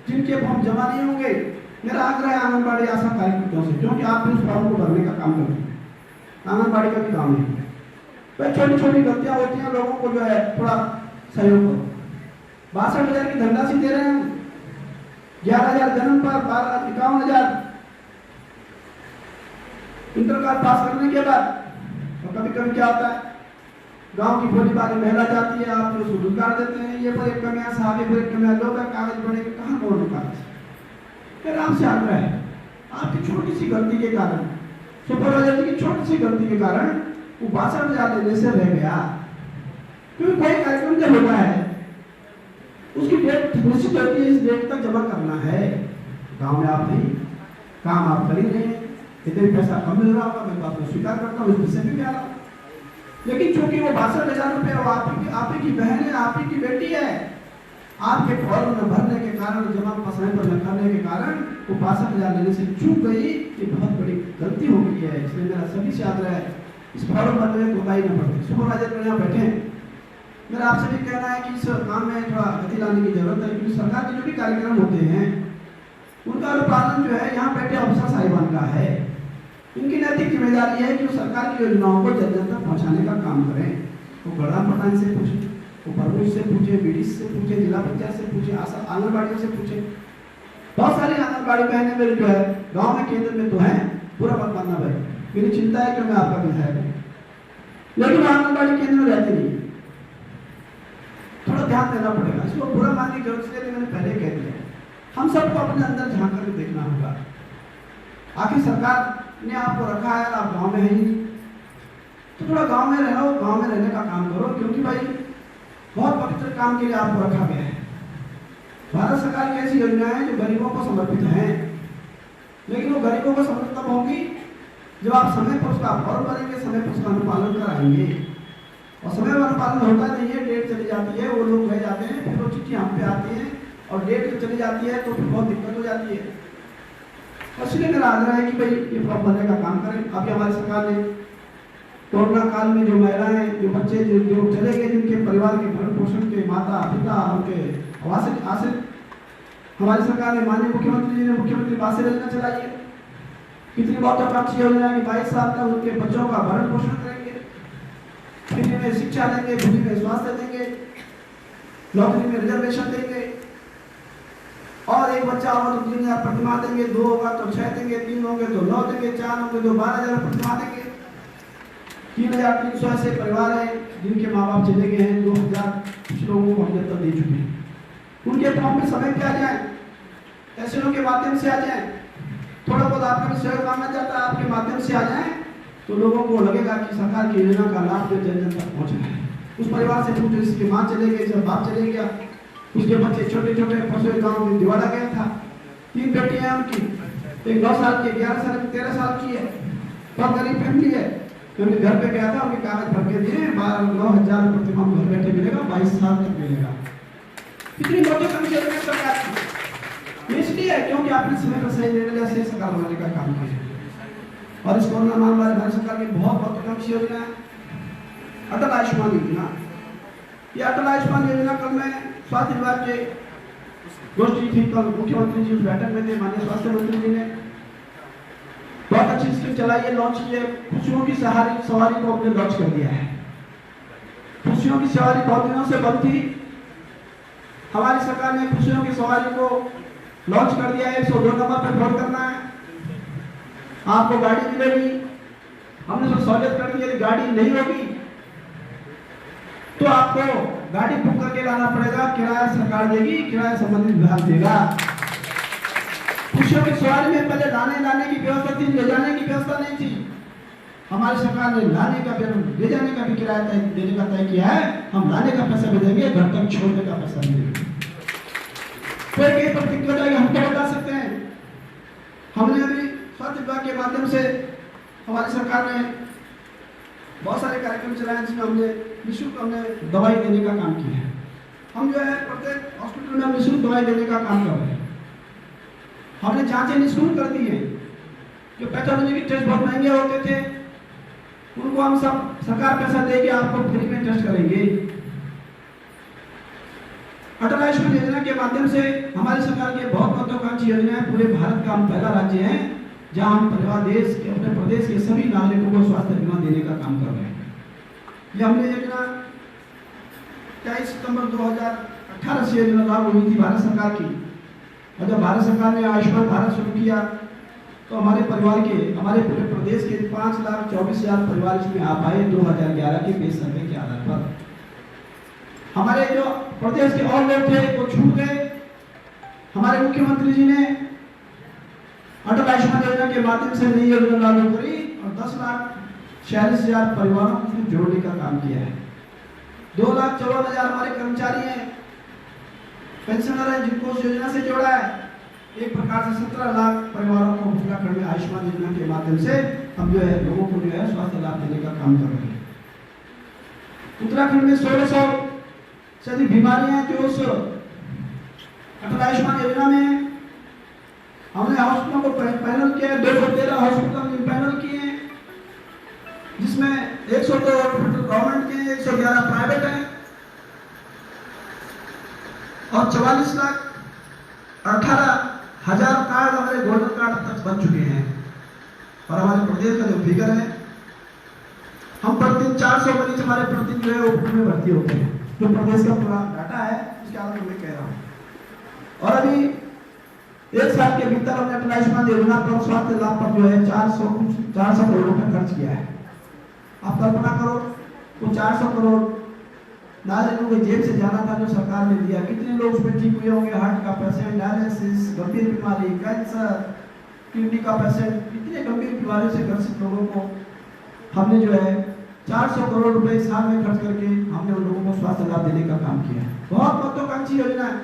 जिनके फॉर्म जमा नहीं होंगे, मेरा आग्रह है आंगनबाड़ी आशा कार्यकर्ताओं से, क्योंकि आप भी उस फॉर्म को भरने का काम करते हैं, आंगनबाड़ी का भी काम नहीं है। भाई छोटी छोटी गलतियां होती हैं, लोगों को जो है थोड़ा सहयोग करो। 62,000 की धनराशि दे रहे हैं, 11,000 जन्म पर, 51,000 इंटर कार्ड पास करने के बाद। और कभी कभी क्या होता है, गांव की भोली भाली महिला जाती है, आप उसको रोजगार देते हैं, ये पर एक कमियां साहब, ये पर एक कमियां, लोग कागज बनेंगे, कहाँ बोलने कागज। फिर आपसे आग्रह है, आपकी छोटी सी गलती के कारण, सुपरवाइजर की छोटी सी गलती के कारण वो 62,000 लेने से रह गया। क्योंकि कोई कार्यक्रम जब होता है उसकी डेट निश्चित होती है, इस डेट तक जमा करना है। गांव में आप नहीं, काम आप कर ही रहे हैं, इतने पैसा कम मिल रहा होगा, मैं बात को स्वीकार करता हूँ, इससे भी आ रहा हूँ। लेकिन चूंकि वो 62,000 रुपये आप ही की बहन है, आप ही की बेटी है, आपके फॉर्म न भरने के कारण, जमा समय पर न करने के कारण वो 62,000 लेने से चूक गई। ये बहुत बड़ी गलती हो गई है। इसलिए मेरा सभी से आग्रह है, इस फॉर्म भरने में कोताही न बरतें। सुपरवाइजर यहाँ बैठे हैं, मेरा आपसे भी कहना है कि इस काम में थोड़ा गति लाने की जरूरत है, क्योंकि सरकार के जो भी कार्यक्रम होते हैं उनका अनुपालन जो है यहाँ बैठे अफसर साहिबान का है। इनकी नैतिक जिम्मेदारी है कि वो सरकार की योजनाओं को जन जन तक पहुँचाने का काम करें। वो गढ़ा प्रधान से पूछे, वो प्रमुख से पूछे, बीडीसी से पूछे, जिला पंचायत से पूछे, आंगनबाड़ियों से पूछे। बहुत सारी आंगनबाड़ी बहनें मेरे जो है गाँव में केंद्र में तो है, पूरा मत मानना भाई, मेरी चिंता है कि मैं आपका विधायक हूँ, लेकिन आंगनबाड़ी केंद्र में रहती नहीं, थोड़ा ध्यान देना पड़ेगा। इसको बुरा मानने की जरूरत है, मैंने पहले कह दिया, हम सबको अपने अंदर झांक कर देखना होगा। आखिर सरकार ने आपको रखा है, आप गांव में है ही, तो थोड़ा गांव में रहो, गांव में रहने का काम करो, क्योंकि भाई बहुत पवित्र काम के लिए आपको रखा गया है। भारत सरकार की ऐसी योजनाएं हैं जो गरीबों को समर्पित हैं, लेकिन वो गरीबों को समर्पित तब होंगी जब आप समय पर उसका फॉर्म भरेंगे, समय पर उसका अनुपालन कराएंगे। और समय पर अनुपालन होता नहीं है, डेट चली जाती है, वो लोग रह जाते हैं, फिर वो चिट्ठी हम पे आती है और डेट चली जाती है तो फिर बहुत दिक्कत हो जाती है। इसलिए मेरा आग्रह है कि भाई ये फॉर्म भरने का काम करें। अभी हमारी सरकार ने कोरोना काल में जो महिलाएं, जो बच्चे जो चले गए, जिनके परिवार के भरण पोषण के माता पिता उनके आश्रित, हमारी सरकार ने माननीय मुख्यमंत्री जी ने मुख्यमंत्री आवास योजना चलाई है। कितनी महत्वाकांक्षी योजना है कि 22 साल तक उनके बच्चों का भरण पोषण करेंगे, फ्री में शिक्षा देंगे, फ्री में स्वास्थ्य देंगे, नौकरी में रिजर्वेशन देंगे, और एक बच्चा होगा तो 3,000 प्रतिमाह देंगे, 2 होगा तो 6 देंगे, 3 होंगे तो 9 देंगे, 4 होंगे तो 12,000 प्रतिमाह देंगे। 3,300 ऐसे परिवार हैं जिनके माँ बाप चले गए हैं, 2,000 कुछ लोगों को हम जब तक दे चुके हैं। उनके फॉर्म में समय पे आ जाए, तहसीलों के माध्यम से आ जाए, थोड़ा बहुत आपका भी सहयोग मांगना चाहता है, आपके माध्यम से आ जाए, तो लोगों को लगेगा कि सरकार की योजना का लाभ जन जन तक पहुँचा है। उस परिवार से पूछो जिसकी माँ चले गई, जब बाप चले गया, उसके बच्चे छोटे छोटे फंसे गाँव में दिवाला गया था, 3 बेटियां हैं उनकी, एक 9 साल की, 11 साल की, 13 साल की है, बहुत गरीब फैमिली है। उनके घर पे गया था, उनके कागज भर के दिए, 9,000 प्रतिमाह घर बैठे मिलेगा, 22 साल तक मिलेगा। कितनी महत्वाकांक्षी सरकार की, इसलिए है क्योंकि आपने समय पर सही निर्णय लिया, सही सरकार बनाने का काम किया। और इस कोरोना महामारी भारत सरकार की बहुत महत्वाकांक्षी योजना है अटल आयुष्मान योजना। ये अटल आयुष्मान योजना कल मैं स्वास्थ्य विभाग के गोष्ठी थी कल, मुख्यमंत्री जी उस बैठक में थे, माननीय स्वास्थ्य मंत्री जी ने बहुत अच्छी स्कीम चलाई है, लॉन्च की है। खुशियों की सवारी को हमने लॉन्च कर दिया है। खुशियों की सवारी बहुत दिनों से बंद थी, हमारी सरकार ने खुशियों की सवारी को लॉन्च कर दिया है। 102 नंबर पर फोन करना है, आपको गाड़ी मिलेगी। हमने जो सहूलियत कर दी है, गाड़ी नहीं होगी तो आपको गाड़ी बुक करके लाना पड़ेगा, किराया सरकार देगी, किराया संबंधित विभाग देगा। खुशियों की सवारी में पहले लाने की व्यवस्था थी, ले जाने की व्यवस्था नहीं थी। हमारी सरकार ने लाने का ले जाने का भी किराया देने का तय किया है। हम लाने का पैसा भी देंगे, घर तक छोड़ने का पैसा भी देंगे। कोई कहीं पर दिक्कत आएगी हम तो बता सकते हैं। हमने अभी स्वास्थ्य विभाग के माध्यम से हमारी सरकार ने बहुत सारे कार्यक्रम चलाए, जिसमें हमने निःशुल्क दवाई देने का काम किया है। हम जो है प्रत्येक हॉस्पिटल में निःशुल्क दवाई देने का काम कर रहे हैं। हमने जांचें निःशुल्क कर दी है। जो पैथोलॉजी के टेस्ट बहुत महंगे होते थे, उनको हम सब सरकार पैसा देगी, आपको फ्री में टेस्ट करेंगे। अटल आयुष्मान योजना के माध्यम से हमारी सरकार की बहुत महत्वाकांक्षी योजना है। पूरे भारत का हम पहला राज्य है जहां हम अपने प्रदेश के सभी नागरिकों को स्वास्थ्य बीमा देने का काम कर रहे हैं। ये हमने योजना 23 सितंबर 2018 से योजना लागू हुई थी भारत सरकार की। और जब भारत सरकार ने आयुष्मान भारत शुरू किया तो हमारे पूरे प्रदेश के 5,24,000 परिवार इसमें आ पाए 2011 के बेस सर्वे के आधार पर। हमारे जो प्रदेश के और लोग थे वो छूट गए। हमारे मुख्यमंत्री जी ने अटल आयुष्मान योजना के माध्यम से नई योजना लागू करी और 10,46,000 परिवारों को जोड़ने का काम किया है। 2,54,000 हमारे कर्मचारी हैं, पेंशनर हैं, जिनको उस योजना से जोड़ा है। एक प्रकार से 17 लाख परिवारों को उत्तराखंड में आयुष्मान योजना के माध्यम से हम जो है लोगों को जो है स्वास्थ्य लाभ देने का काम कर रहे हैं। उत्तराखंड में 1600 से अधिक बीमारियां हैं जो उस अटल आयुष्मान योजना में हमने हॉस्पिटलों को पैनल किया है। 213 हॉस्पिटल पैनल किए हैं, जिसमें 102 हॉस्पिटल गवर्नमेंट के हैं, 111 प्राइवेट हैं और 44,18,000 कार्ड हमारे गोल्डन कार्ड तक बन चुके हैं। और हमारे प्रदेश का जो फिगर है, हम प्रतिदिन 400 मरीज हमारे प्रतिदिन जो है वो में भर्ती होते हैं। जो प्रदेश का पूरा डाटा है उसके आधार पर मैं कह रहा हूँ। और अभी 1 साल के भीतर हमने अटल आयुष्मान योजना पर स्वास्थ्य लाभ पर जो है 400 करोड़ रुपए खर्च किया है। आप कल्पना करो, वो 400 करोड़ नागरिकों के जेब से जाना था जो सरकार ने दिया। कितने लोग उसमें ठीक हुए होंगे? हार्ट का पेशेंट, डायलिसिस, गंभीर बीमारी, कैंसर, किडनी का पेशेंट, इतने गंभीर बीमारियों से ग्रसित लोगों को हमने जो है 400 करोड़ रुपए साल में खर्च करके हमने उन लोगों को स्वास्थ्य लाभ देने का काम किया है। बहुत महत्वाकांक्षी योजना है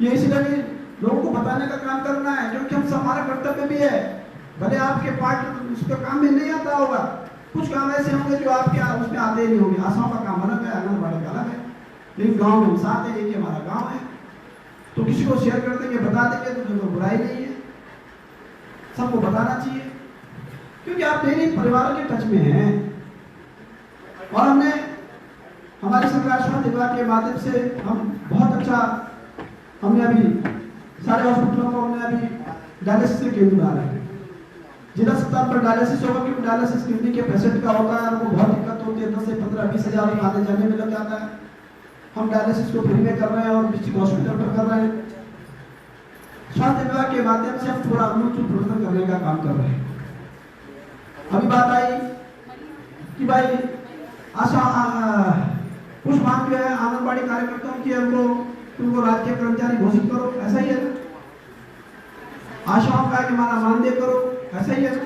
ये, इसलिए लोगों को बताने का काम करना है, क्योंकि हम हमारा कर्तव्य भी है। भले आपके पार्ट उसका काम में नहीं आता होगा, कुछ काम ऐसे होंगे जो आपके उसमें आते ही नहीं होंगे। आशाओं का काम अलग है, आंगनबाड़ी का अलग है, लेकिन गांव में हम साथ हैं, एक हमारा गांव है, तो किसी को शेयर कर देंगे, बता देंगे तो कोई बुराई नहीं है, सबको बताना चाहिए, क्योंकि आप मेरे परिवार के टच में हैं। और हमने हमारी सरकार स्वास्थ्य विभाग के माध्यम से हम बहुत अच्छा, हमने अभी सारे हॉस्पिटलों को हमने अभी डायलिसिस के केंद्र बना रहे हैं। जिला स्तर पर डायलिसिस होगा, क्योंकि डायलिसिस किडनी के पेशेंट का होता है, उनको बहुत दिक्कत होती है, 10 से 15-20 हज़ार आने जाने में लग जाता है। हम डायलिसिस को फ्री में कर रहे हैं और डिस्ट्रिक्ट हॉस्पिटल पर कर रहे हैं। स्वास्थ्य विभाग के माध्यम से हम पूरा अमूलचूल प्रवर्तन करने का काम कर रहे हैं। अभी बात आई कि भाई कुछ मांग जो है आंगनबाड़ी कार्यकर्ताओं की, उनको राजकीय कर्मचारी घोषित करो, ऐसा ही है ना? आशाओं का कि हमारा मानदेय करो, ऐसा ही है ना?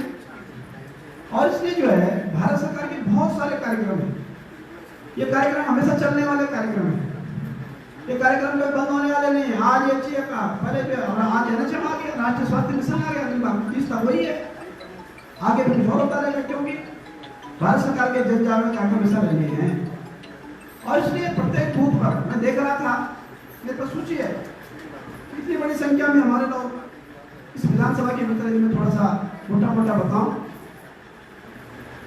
और इसलिए जो है भारत सरकार के बहुत सारे कार्यक्रम हैं। ये कार्यक्रम हमेशा चलने वाले कार्यक्रम हैं, ये कार्यक्रम कोई बंद होने वाले नहीं है। आज ये चाहिए का पहले जो आज NHM आ गया, राष्ट्रीय स्वास्थ्य मिशन आ गया, तीसरा वही है, आगे भी कुछ और होता रहेगा, क्योंकि भारत सरकार के जन जागरण के हमेशा रहने हैं। और इसलिए प्रत्येक बूथ पर मैं देख रहा था, मेरे पास सूची है, इतनी बड़ी संख्या में हमारे लोग इस विधानसभा के भीतर, में थोड़ा सा मोटा मोटा बताऊं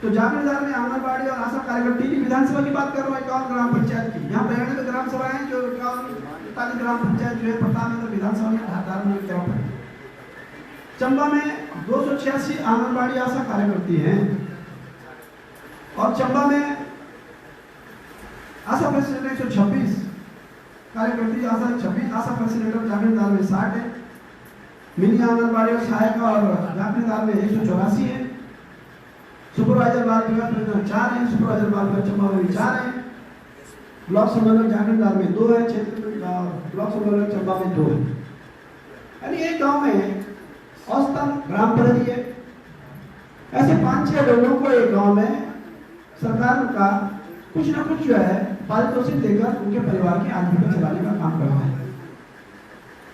तो जागीरदार में आंगनबाड़ी और आशा कार्यकर्ता की विधानसभा की बात कर रहा हूँ, 51 ग्राम पंचायत की। यहाँ 92 ग्राम सभाएं जो 41 ग्राम पंचायत जो है प्रतापनगर विधानसभा में धारदार में तरफ है। चंबा में 286 आंगनबाड़ी आशा कार्यकर्ती हैं और चंबा में आशा फैसिलिटेटर 126 कार्यकर्ती, आशा 26 आशा फैसिलिटेटर जागीरदार में 60 है, मिनी आंगनबाड़ी और सहायिका और जागीरदार में 184 है, सुपरवाइजर बाल विकास परियोजना 4 है, सुपरवाइजर बाल विकास चंबा में 4 है, ब्लॉक समन्वयक जागीरदार में 2 है, क्षेत्र ब्लॉक समन्वयक चंबा में 2 है। यानी एक गांव में औसतन ग्राम प्रहरी है। ऐसे 5-6 लोगों को एक गांव में सरकार का कुछ ना कुछ जो है पारितोषिक देकर उनके परिवार की आजीविका चलाने का काम करता है।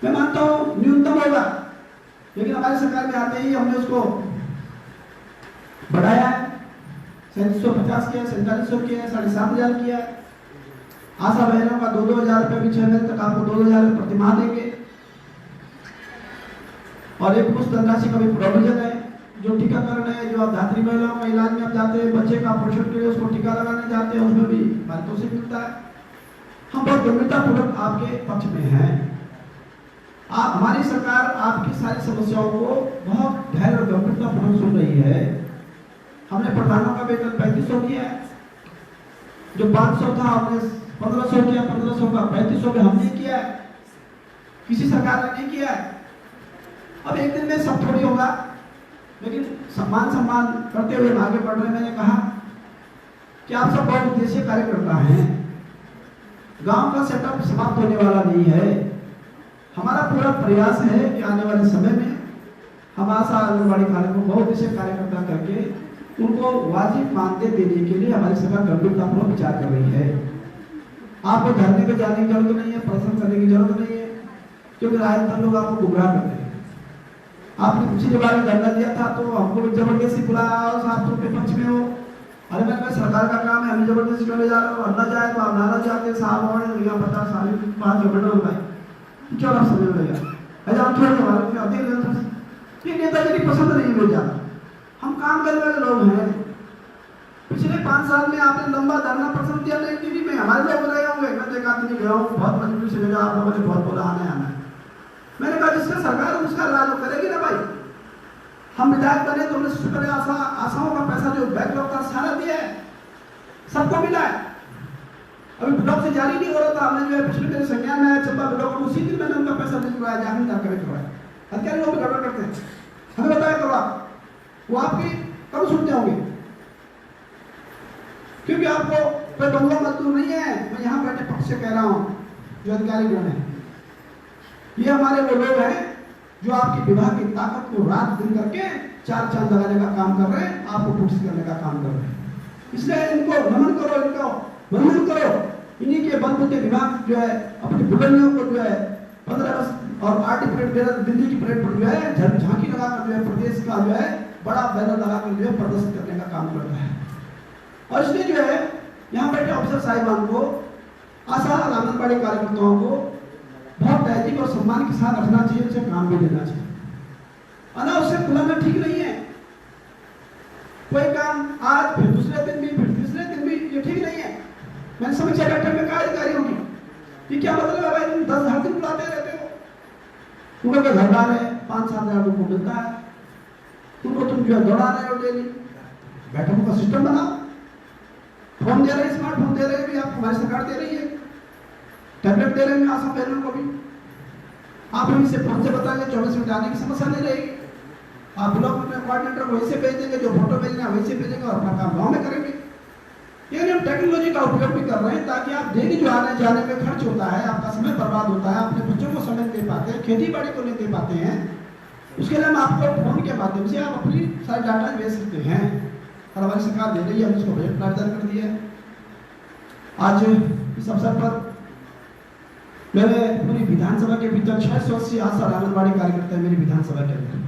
मैं मानता हूँ न्यूनतम होगा, लेकिन हमारी सरकार में आते ही हमने उसको बढ़ाया है। 3750 किया, 4700 किया, 7500 किया। आशा बहनों का 2-2 हजार रुपये भी 6 महीने तक आपको 2 हजार प्रति माह देंगे और एक पुरुष धनराशि का भी प्रोविजन है। जो टीकाकरण है, जो आप धात्री महिलाओं का इलाज में आप जाते हैं, बच्चे का पोषण के लिए उसको टीका लगाने जाते हैं, उसमें भी पारितोषिक मिलता है। हम बहुत गंभीरतापूर्वक आपके पक्ष में हैं। आप हमारी सरकार आपकी सारी समस्याओं को बहुत धैर्य और गंभीरतापूर्वक सुन रही है। हमने प्रधानों का वेतन 3500 किया है, जो 500 था हमने 1500 किया, 1500 का 3500 पे हमने किया है, किसी सरकार ने नहीं किया है। अब एक दिन में सब थोड़ी होगा, लेकिन सम्मान करते हुए आगे बढ़ रहे। मैंने कहा कि आप सब बहुत उद्देश्य कार्यकर्ता हैं, गांव का सेटअप समाप्त होने वाला नहीं है। हमारा पूरा प्रयास है कि आने वाले समय में हम आशा आंगनबाड़ी कार्यक्रम बहुत उद्देश्य कार्यकर्ता करके उनको वाजिब मानदेय देने के लिए हमारी सरकार गंभीरतापूर्वक विचार कर रही है। आपको धरने पे जाने की जरूरत नहीं है, प्रदर्शन करने की जरूरत नहीं है, क्योंकि राजनीतिक लोग आपको गुमराह करते हैं। आपने पिछली बार धरना दिया था तो हमको भी जबरदस्ती बुलाया और साहब तुम के पक्ष में हो। अरे मैंने सरकार का काम है, हम जबरदस्ती करने जा रहे हो, ना जाए तो आप नाराज जाते साहब और यहाँ 50 साल बाद झगड़ा हो भाई क्यों आप समझ में ऐसा हम थोड़े हमारे ये नेतागिरी पसंद नहीं हो जाता। हम काम करने वाले लोग हैं। पिछले 5 साल में आपने लंबा धरना प्रदर्शन किया नहीं टीवी में, हमारे लोग रहे होंगे। मैं देखा नहीं गया हूँ, बहुत मजबूरी से गया, आप लोगों ने बहुत बोला आने आना है। मैंने कहा जिसका सरकार है उसका राज करेगी ना भाई। हम विधायक बने तो हमने सबसे पहले आशाओं का पैसा जो बैकलॉग था सारा दिया है, सबको मिला है। अभी ब्लॉक से जारी नहीं हो रहा था, हमने जो है पिछले मेरे संज्ञान में आया चंबा ब्लॉक, उसी दिन मैंने उनका पैसा नहीं करवाया, जामीनदार करके करवाया। अधिकारी लोग भी गड़बड़ करते हैं, हमें बताया करवा, वो आपकी कब सुनते होंगे, क्योंकि आपको कोई बंगला मजदूर नहीं है। मैं यहाँ बैठे पक्ष से कह रहा हूँ, जो अधिकारी गण है, ये हमारे वो लोग हैं जो आपकी विभाग की ताकत को रात दिन करके 4 चांद लगाने का काम कर रहे हैं, आपको पुष्ट करने का काम कर रहे हैं। इसलिए इनको नमन करो, इनको वंदन करो। इन्हीं के बलबूते विभाग जो है अपनी बुलंदियों को जो है 15 अगस्त और आर्ट परेड दिल्ली की परेड पर जो है झांकी लगाकर जो है प्रदेश का जो है बड़ा बैनर लगाकर जो है प्रदर्शित करने का काम करता है। और इसलिए जो है यहाँ बैठे अफसर साहिबान को, आशा आंगनबाड़ी कार्यकर्ताओं को बहुत तहजीब और सम्मान के साथ रखना चाहिए, उसे काम भी देना चाहिए। अनावश्यक बुलाना ठीक नहीं है। कोई काम आज फिर दूसरे दिन भी फिर तीसरे दिन भी, ये ठीक नहीं है। मैंने समीक्षा बैठक में कहा अधिकारियों की कि क्या मतलब है भाई, तुम 10 हर दिन बुलाते रहते हो, तुमको घर डाल है 5-7 हजार तुमको मिलता है, तुमको तुम जो है दौड़ा रहे हो डेली। बैठकों का सिस्टम बनाओ, फोन दे रहे हैं, स्मार्टफोन दे रहे हैं, भी आपको हमारी सरकार दे रही है, टैबलेट दे रहे हैं आशा बहनों को भी। आप हम इसे फोन से बताएंगे, 24 मिनट आने की समस्या नहीं रहेगी। आप ब्लॉक में कोऑर्डिनेटर को वैसे भेज देंगे, जो फोटो भेजना है वैसे भेजेंगे और अपना काम गाँव में करेंगे। यानी हम टेक्नोलॉजी का उपयोग भी कर रहे हैं ताकि आप डेली जो आने जाने में खर्च होता है, आपका समय बर्बाद होता है, अपने बच्चों को समय दे पाते हैं, खेती बाड़ी को नहीं दे पाते हैं, उसके लिए हम आपको फोन के माध्यम से आप अपनी सारी डाटा भेज सकते हैं। और हमारी सरकार दे रही है, हमने उसको बजट प्रावधान कर दिया है। आज इस अवसर पर मैंने पूरी विधानसभा के भीतर 680 आशा आंगनबाड़ी कार्यकर्ता मेरी विधानसभा के अंदर,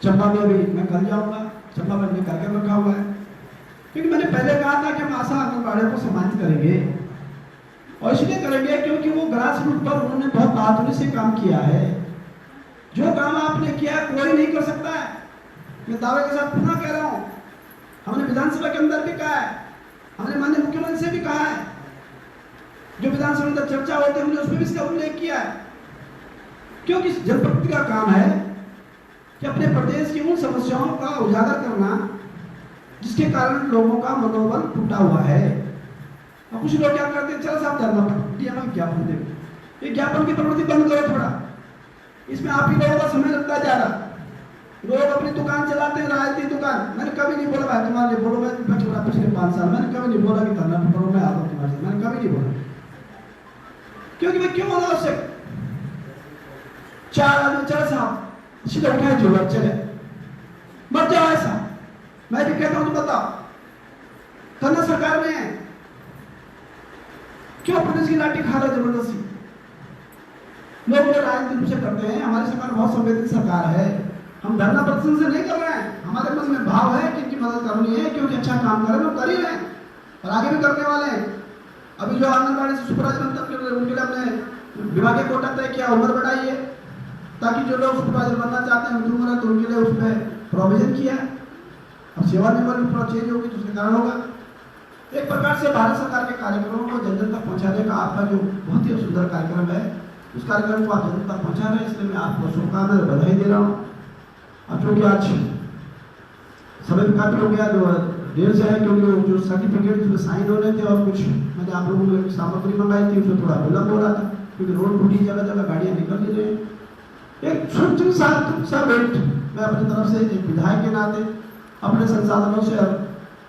चंबा में भी मैं कल जाऊंगा, चंबा में हमने कार्यक्रम रखा हुआ है, क्योंकि मैंने पहले कहा था कि हम आशा आंगनबाड़ियों को सम्मानित करेंगे। और इसलिए करेंगे क्योंकि वो ग्रास रूट पर उन्होंने बहुत बहादुरी से काम किया है। जो काम आपने किया कोई नहीं कर सकता है, मैं दावे के साथ पुनः कह रहा हूँ। हमने विधानसभा के अंदर भी कहा है, हमने माननीय मुख्यमंत्री से भी कहा है जो विधानसभा में चर्चा होती है हमने उसमें भी इसका उल्लेख किया है, क्योंकि जनप्रतिनिधि का काम है कि अपने प्रदेश की उन समस्याओं का उजागर करना जिसके कारण लोगों का मनोबल टूटा हुआ है। और कुछ लोग क्या करते हैं, चलो साहब धरना पर ज्ञापन दे, ये ज्ञापन की प्रवृत्ति बंद करो थोड़ा, इसमें आप ही लोगों का समय लगता जा रहा। लोग अपनी दुकान चलाते हैं, राजनीति दुकान। मैंने कभी नहीं बोला भाई तुम्हारे लिए बोलो, मैं छोड़ा पिछले 5 साल मैंने कभी नहीं बोला कि धरना पर करो, मैं आता हूँ तुम्हारे, मैंने कभी नहीं बोला, क्योंकि मैं क्यों बोला उससे। 4 आदमी चले साहब सीधे उठाए झोला चले, मत जाओ ऐसा। मैं भी कहता हूं तुम बताओ, करना सरकार में है, क्यों पुलिस की लाठी खा रहे जबरदस्ती। लोग जो राजनीतिक रूप से करते हैं, हमारी सरकार बहुत संवेदनशील सरकार है, हम धरना प्रदर्शन से नहीं कर रहे हैं, हमारे मन में भाव है कि इनकी मदद करनी है, क्योंकि अच्छा काम कर रहे हैं, वो कर ही रहे हैं और आगे भी करने वाले हैं। अभी जो आंगनबाड़ी से सुपरवाइजर बनते हैं उनके लिए हमने विभागीय कोटा तय किया, उम्र बढ़ाई है, ताकि जो लोग सुपरवाइजर बनना चाहते हैं उम्र है तो उनके लिए उसमें प्रोविजन किया है। अब सेवा नियम भी थोड़ा चेंज होगी तो उसके कारण होगा। एक प्रकार से भारत सरकार के कार्यक्रमों को जन जन तक पहुंचाने का आपका जो बहुत ही सुंदर कार्यक्रम है, उस कार्यक्रम को आप जन तक पहुंचा रहे हैं, इसलिए मैं आपको शुभकामनाएं बधाई दे रहा हूँ। अब चूंकि आज समय भी काफी हो गया, जो देर से है, क्योंकि जो सर्टिफिकेट उसमें साइन होने थे और कुछ मैंने आप लोगों को सामग्री मंगाई थी, उसमें थोड़ा विलम्ब हो रहा था, क्योंकि रोड टूटी, जगह जगह गाड़ियाँ निकल नहीं रही। एक छोटी सा वेट मैं अपनी तरफ से एक विधायक के नाते अपने संसाधनों से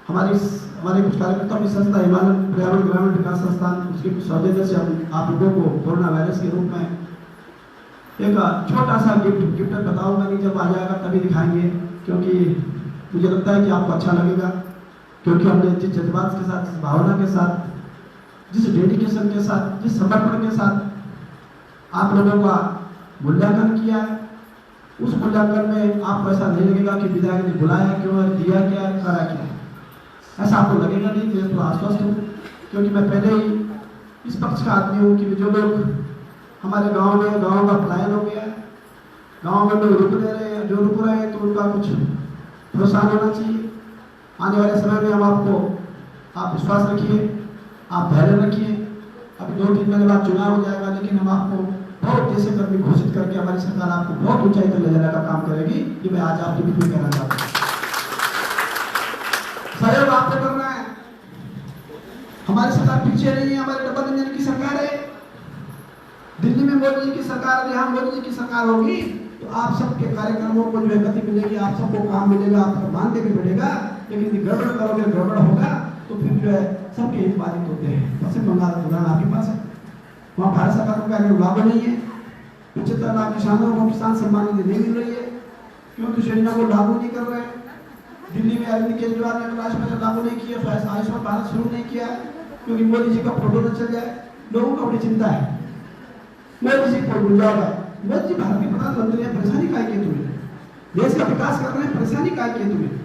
हमारे कुछ कार्यकर्ताओं की संस्था हिमालय पर्यावरण ग्रामीण विकास संस्थान, उसके कुछ सौजन्य से हम आप लोगों को कोरोना वायरस के रूप में एक छोटा सा गिफ्ट बताऊंगा, नहीं जब आ जाएगा तभी दिखाएंगे, क्योंकि मुझे लगता है कि आपको अच्छा लगेगा, क्योंकि हमने जिस जज्बात के साथ, जिस भावना के साथ, जिस डेडिकेशन के साथ, जिस समर्पण के साथ आप लोगों का मूल्यांकन किया है, उस मूल्यांकन में आपको ऐसा नहीं लगेगा कि विधायक ने बुलाया क्यों है, दिया क्या, करा क्या, ऐसा आपको लगेगा नहीं। मैं तो आश्वस्त हूँ, क्योंकि मैं पहले ही इस पक्ष का आदमी हूँ कि जो लोग हमारे गांव का पलायन हो गया है, गांव में लोग रुक नहीं रहे हैं, जो रुक रहे हैं तो उनका कुछ प्रोत्साहन होना चाहिए। आने वाले समय में हम आपको, आप विश्वास रखिए, आप धैर्य रखिए। अभी 2-3 महीने बाद चुनाव हो जाएगा, लेकिन हम आपको बहुत देश कर्मी घोषित करके हमारी सरकार आपको बहुत ऊंचाई पर ले जाने का काम करेगी, ये मैं आज आपके बीच में कहना चाहता हूँ। सहयोग आपको करना है, हमारी सरकार पीछे नहीं है, हमारे डबल इंजन की सरकार है। दिल्ली में मोदी जी की सरकार, यहाँ मोदी जी की सरकार होगी तो आप सबके कार्यक्रमों को जो है गति मिलेगी, आप सबको काम मिलेगा, आपका मानदेय भी बढ़ेगा। लेकिन यदि गड़बड़ करोगे, गड़बड़ होगा तो फिर जो है सबके हित बाधित होते हैं। पश्चिम बंगाल का उदाहरण आपके पास है, वहाँ भारत सरकार का लागू नहीं है, 75 लाख किसानों को किसान सम्मान निधि नहीं मिल रही है, क्योंकि योजना को लागू नहीं कर रहे हैं। दिल्ली में अरविंद केजरीवाल ने राष्ट्रपति लागू नहीं किया, आयुष्मान भारत शुरू नहीं किया, क्योंकि मोदी जी का फोटो न चल जाए। लोगों को अपनी चिंता है, मोदी जी को गुंजाव है, मोदी जी भारत के प्रधानमंत्री हैं, परेशानी काय की तुम्हें, देश का विकास कर रहे हैं, परेशानी काय की तुम्हें।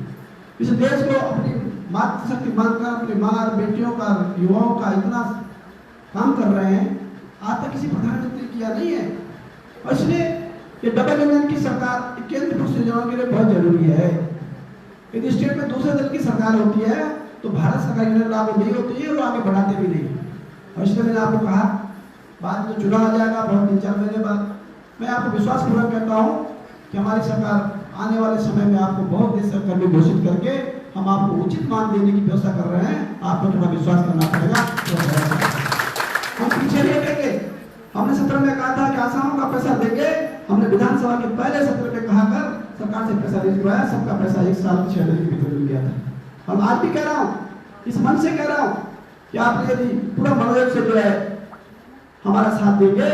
इस देश को अपनी मातृशक्ति मानकर अपनी माँ बेटियों का, युवाओं का इतना काम कर रहे हैं, आज तक किसी प्रधानमंत्री किया नहीं है। और इसलिए ये डबल इंजन की सरकार केंद्र पुरुष योजनाओं के लिए बहुत जरूरी है। यदि स्टेट में दूसरे दल की सरकार होती है तो भारत सरकार योजना लागू नहीं होती है, वो आगे बढ़ाते भी नहीं। और इसलिए मैंने आपको कहा, बाद में चुनाव आ जाएगा बहुत 3-4 महीने बाद, मैं आपको विश्वास पूर्वक कहता हूँ कि हमारी सरकार आने वाले समय में आपको बहुत देश कर्मी घोषित करके हम आपको उचित मान देने की व्यवस्था कर रहे हैं। आपको थोड़ा विश्वास करना पड़ेगा, हम पीछे नहीं हटेंगे। हमने सत्र में कहा था कि आसामों का पैसा देंगे, हमने विधानसभा के पहले सत्र में कहा कर सरकार से पैसा नहीं करवाया, सबका पैसा 1 साल 6 महीने के भीतर मिल गया था। और आज भी कह रहा हूँ, इस मन से कह रहा हूँ कि आप यदि पूरा मनोयोग से जो है हमारा साथ देंगे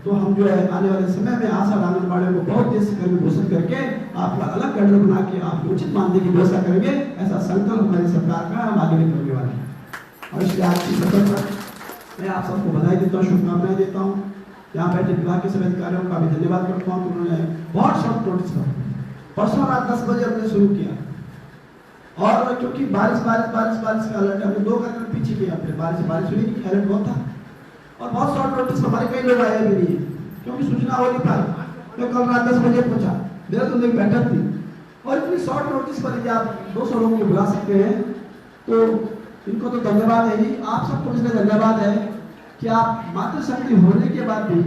तो हम जो है आने वाले समय में आशा आंगनबाड़ियों को बहुत देश कर्मी घोषित करके आपका अलग कैडर बना के आप उचित मानदेय की व्यवस्था करेंगे। ऐसा संकल्प हमारी सरकार का, हम आगे भी करने वाले हैं। और इसलिए आज की सफर पर मैं आप सबको बधाई देता हूँ, शुभकामनाएं देता हूँ। यहाँ बैठे विभाग के सभी अधिकारियों का भी धन्यवाद करता हूँ, उन्होंने बहुत शॉर्ट नोटिस पर परसों रात 10 बजे हमने शुरू किया, और क्योंकि बारिश का अलर्ट हमने 2 कार्यक्रम पीछे किया, फिर बारिश हुई नहीं, अलर्ट बहुत था, और बहुत शॉर्ट नोटिस हमारे कई लोग आए भी नहीं, क्योंकि सूचना हो नहीं पाई। मैं कल रात 10 बजे पहुंचा, मेरा तो एक बैठक थी, और इतनी शॉर्ट नोटिस पर यदि आप 200 लोगों को बुला सकते हैं तो इनको तो धन्यवाद है ही। आप सबको इसलिए धन्यवाद है कि आप मातृशक्ति होने के बाद भी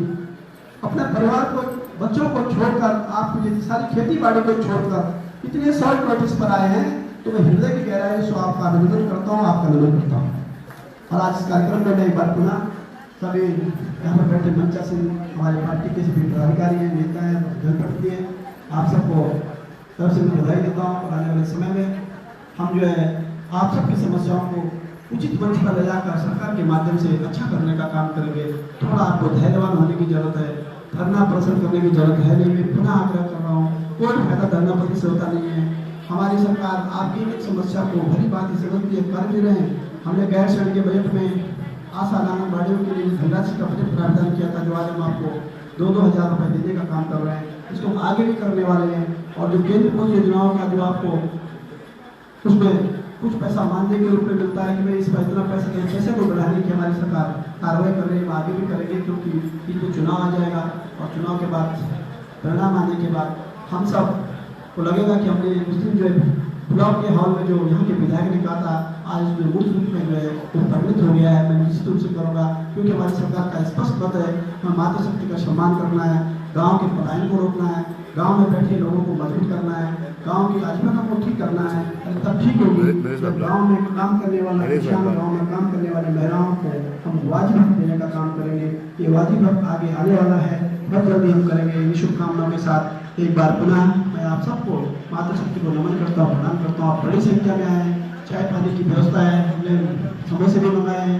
अपने परिवार को, बच्चों को छोड़कर, आप ये सारी खेती बाड़ी को छोड़कर इतने शॉर्ट नोटिस पर आए हैं, तो मैं हृदय की गहराई से आपका अभिनंदन करता हूँ, आपका अभिनंदन करता हूँ। और आज इस कार्यक्रम में मैं एक बार पुनः सभी यहाँ पर बैठे मंचा से हमारे पार्टी के सभी पदाधिकारी हैं, नेता हैं, जनप्रतिनिधि हैं, आप सबको तरफ से मैं बधाई देता हूँ। और आने वाले समय में हम जो है आप सबकी समस्याओं को उचित मंच पर ले जाकर सरकार के माध्यम से अच्छा करने का काम करेंगे। थोड़ा आपको धैर्यवान होने की जरूरत है, धरना प्रदर्शन करने की जरूरत है नहीं। मैं पुनः आग्रह कर रहा हूँ, कोई फायदा धरना प्रदर्शन से होता नहीं है। हमारी सरकार आपकी एक समस्या को भली बात समझती है, कर भी रहे हैं। हमने गैर सैनिक के बजट में आशा आंगनबाड़ियों के लिए धनराशि का बजट प्रावधान किया था, जो आज हम आपको 2-2 हज़ार रुपये देने का काम कर रहे हैं। इसको हम आगे भी करने वाले हैं। और जो केंद्र पोषण योजनाओं का जो आपको उसमें कुछ पैसा मानदेय के रूप में मिलता है कि मैं इस पर इतना पैसा दें, पैसे को बढ़ाने की हमारी सरकार कार्रवाई कर रही है, आगे भी करेंगे। क्योंकि इनको चुनाव आ जाएगा और चुनाव के बाद परिणाम आने के बाद हम सब को लगेगा कि हमने मुस्लिम जो है ब्लॉक के हॉल में जो यहाँ के विधायक ने कहा था, आज उसमें मूर्त रूप में जो है वो परिणित हो गया है। मैं निश्चित रूप से करूँगा, क्योंकि हमारी सरकार का स्पष्ट मत है, हमें मातृशक्ति का सम्मान करना है, गाँव के पलायन को रोकना है, गांव में बैठे लोगों को मजबूत करना है, गांव की आजीविका को ठीक करना है। तब ठीक होगी जब गांव में काम करने वाला किसान, गांव में काम करने वाले महिलाओं को हम वाजिब हक देने का काम करेंगे। ये वाजिब हक आगे आने वाला है, बहुत जल्दी हम करेंगे। इन शुभकामनाओं के साथ एक बार पुनः मैं आप सबको मातृशक्ति को नमन करता हूँ, प्रणाम करता हूँ। आप बड़ी संख्या में आए, चाय पानी की व्यवस्था है, हमने समय से भी मंगाए हैं।